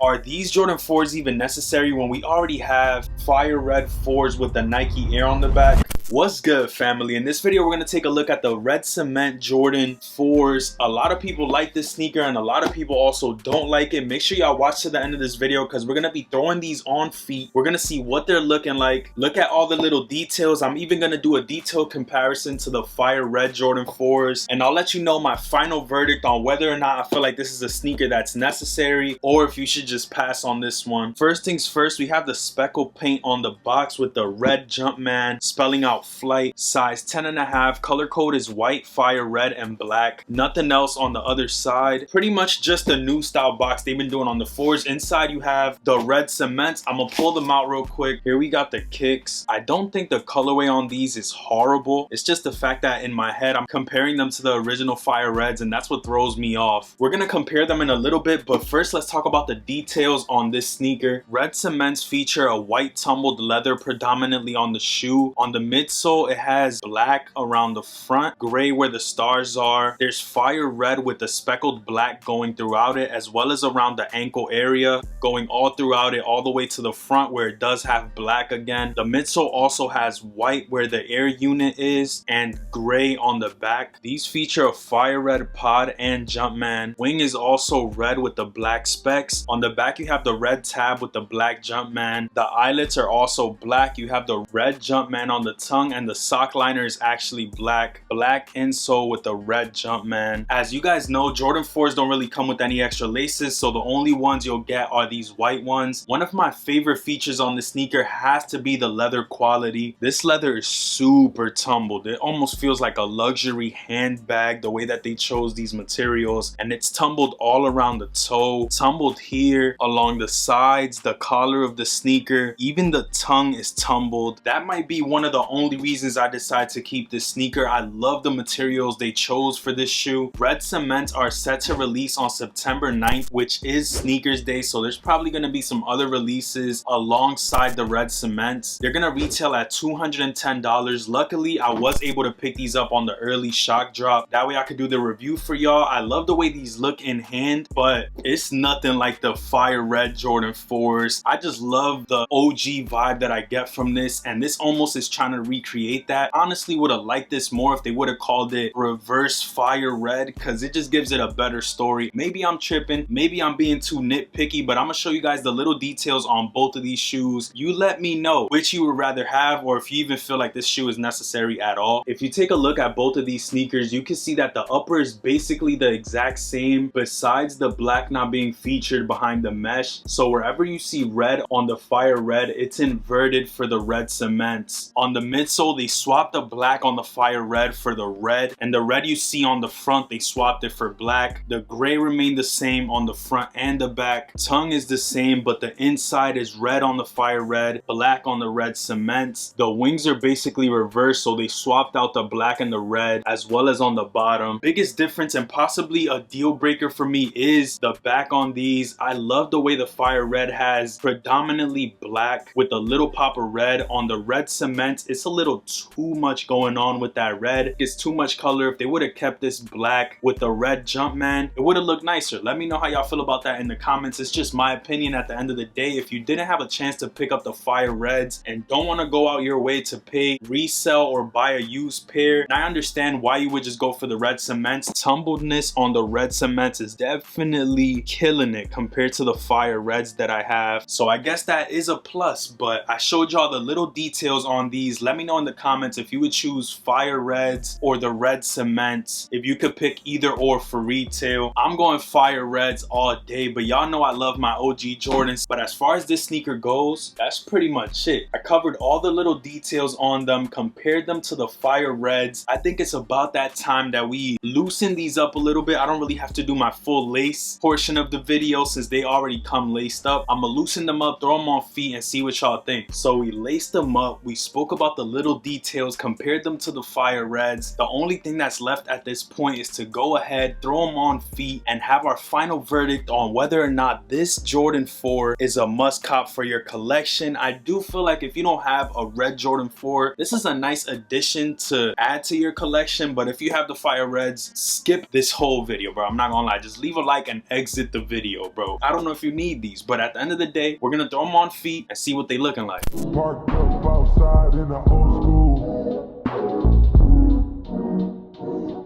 Are these Jordan 4s even necessary when we already have fire red 4s with the Nike Air on the back? What's good, family? In this video, we're going to take a look at the red cement Jordan 4s. A lot of people like this sneaker and a lot of people also don't like it. Make sure y'all watch to the end of this video because we're going to be throwing these on feet. We're going to see what they're looking like. Look at all the little details. I'm even going to do a detailed comparison to the fire red Jordan 4s. And I'll let you know my final verdict on whether or not I feel like this is a sneaker that's necessary or if you should just pass on this one. First things first, we have the speckle paint on the box with the red Jumpman spelling out flight, size 10.5, color code is white, fire red, and black. Nothing else on the other side. Pretty much just a new style box they've been doing on the 4s. Inside you have the red cements. I'm gonna pull them out real quick. Here we got the kicks. I don't think the colorway on these is horrible. It's just the fact that in my head I'm comparing them to the original fire reds, and that's what throws me off. We're gonna compare them in a little bit, but first let's talk about the details on this sneaker. Red cements feature a white tumbled leather predominantly on the shoe. On the midsole, it has black around the front, gray where the stars are. There's fire red with the speckled black going throughout it, as well as around the ankle area, going all throughout it, all the way to the front where it does have black again. The midsole also has white where the air unit is and gray on the back. These feature a fire red pod and Jumpman. Wing is also red with the black specks. On the back, you have the red tab with the black Jumpman. The eyelets are also black. You have the red Jumpman on the tongue, and the sock liner is actually black. Black insole with the red Jumpman. As you guys know, Jordan 4s don't really come with any extra laces, so the only ones you'll get are these white ones. One of my favorite features on the sneaker has to be the leather quality. This leather is super tumbled. It almost feels like a luxury handbag the way that they chose these materials, and it's tumbled all around the toe, tumbled here along the sides, the collar of the sneaker, even the tongue is tumbled. That might be one of the only reasons I decided to keep this sneaker. I love the materials they chose for this shoe. Red cements are set to release on September 9th, which is Sneakers Day, so there's probably going to be some other releases alongside the red cements. They're going to retail at $210. Luckily, I was able to pick these up on the early shock drop. That way I could do the review for y'all. I love the way these look in hand, but it's nothing like the fire red Jordan 4s. I just love the OG vibe that I get from this, and this almost is trying to recreate that. Honestly, would have liked this more if they would have called it reverse fire red, because it just gives it a better story. Maybe I'm tripping, maybe I'm being too nitpicky, but I'm gonna show you guys the little details on both of these shoes. You let me know which you would rather have, or if you even feel like this shoe is necessary at all. If you take a look at both of these sneakers, you can see that the upper is basically the exact same, besides the black not being featured behind the mesh. So wherever you see red on the fire red, it's inverted for the red cements. On the midsole, they swapped the black on the fire red for the red, and the red you see on the front, they swapped it for black. The gray remained the same on the front and the back. Tongue is the same, but the inside is red on the fire red, black on the red cements. The wings are basically reversed, so they swapped out the black and the red, as well as on the bottom. Biggest difference, and possibly a deal breaker for me, is the back on these. I love the way the fire red has predominantly black with a little pop of red. On the red cement, it's a little too much going on with that red. It's too much color. If they would have kept this black with the red Jumpman, it would have looked nicer. Let me know how y'all feel about that in the comments. It's just my opinion at the end of the day. If you didn't have a chance to pick up the fire reds and don't want to go out your way to pay resell or buy a used pair, I understand why you would just go for the red cements. Tumbledness on the red cements is definitely killing it compared to the fire reds that I have, so I guess that is a plus. But I showed y'all the little details on these. Let me know in the comments if you would choose fire reds or the red cements, if you could pick either or for retail. I'm going fire reds all day, but y'all know I love my OG Jordans. But as far as this sneaker goes, that's pretty much it. I covered all the little details on them, compared them to the fire reds. I think it's about that time that we loosen these up a little bit. I don't really have to do my full lace portion of the video since they already come laced up. I'm gonna loosen them up, throw them on feet, and see what y'all think. So we laced them up. We spoke about the little details, compared them to the fire reds. The only thing that's left at this point is to go ahead, throw them on feet, and have our final verdict on whether or not this Jordan 4 is a must cop for your collection. I do feel like if you don't have a red Jordan 4, this is a nice addition to add to your collection, but if you have the fire reds, skip this whole video, bro. I'm not gonna lie, just leave a like and exit the video, bro. I don't know if you need these, but at the end of the day, we're gonna throw them on feet and see what they looking like. Parked up outside in the old school.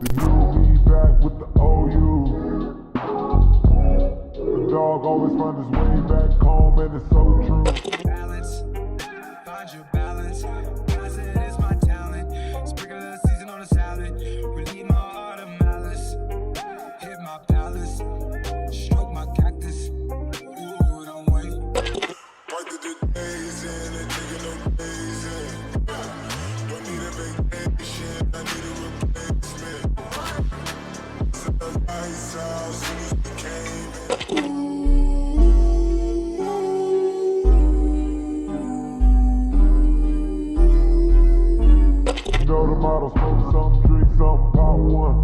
The new me back with the OU. The dog always finds his way back home, and it's so true. Balance, find your balance. Balance it is my talent. Sprinkle the season on a salad. Relieve my heart of malice. Hit my palace. Stroke my cactus. Ooh, don't wait. Right to the days in and taking no days in. Don't need a vacation. I need a replacement. Set the lights out as soon as we came in. Know the model, smoke some, drink some, pop one.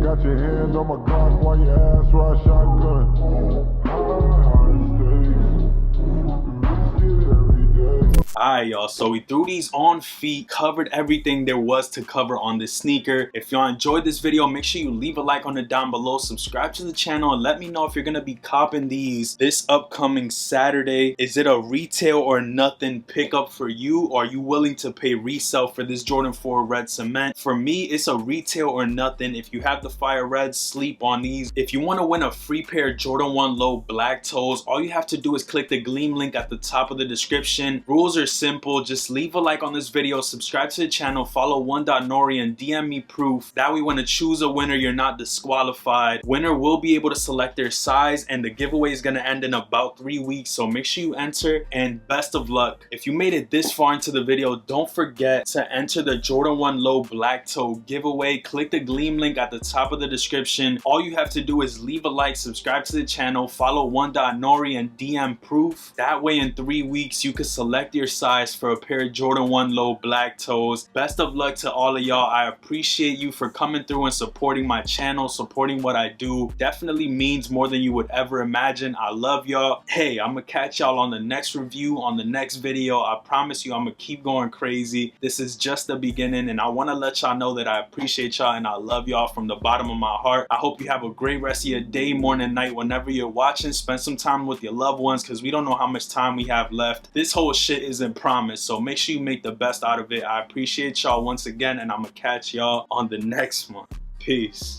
Got your hand on my Glock while your ass ride shotgun. High stakes, risk it every day. Alright, y'all, so we threw these on feet, covered everything there was to cover on this sneaker. If y'all enjoyed this video, make sure you leave a like on it down below, subscribe to the channel, and let me know if you're gonna be copping these this upcoming Saturday. Is it a retail or nothing pickup for you, or are you willing to pay resell for this Jordan 4 red cement? For me, it's a retail or nothing. If you have the fire reds, sleep on these. If you want to win a free pair of Jordan 1 low black toes, all you have to do is click the Gleam link at the top of the description. Rules are simple. Just leave a like on this video, subscribe to the channel, follow NORI, and DM me proof. That way when I choose a winner, you're not disqualified. Winner will be able to select their size, and the giveaway is going to end in about 3 weeks, so make sure you enter, and best of luck. If you made it this far into the video, don't forget to enter the Jordan 1 low black toe giveaway. Click the Gleam link at the top of the description. All you have to do is leave a like, subscribe to the channel, follow NORI, and DM proof. That way in 3 weeks you can select your size for a pair of Jordan 1 low black toes. Best of luck to all of y'all. I appreciate you for coming through and supporting my channel, supporting what I do. Definitely means more than you would ever imagine. I love y'all. Hey, I'm gonna catch y'all on the next review, on the next video. I promise you I'm gonna keep going crazy. This is just the beginning, and I want to let y'all know that I appreciate y'all and I love y'all from the bottom of my heart. I hope you have a great rest of your day, morning, night, whenever you're watching. Spend some time with your loved ones, because we don't know how much time we have left. This whole shit isn't promised, so make sure you make the best out of it. I appreciate y'all once again, and I'm gonna catch y'all on the next one. Peace.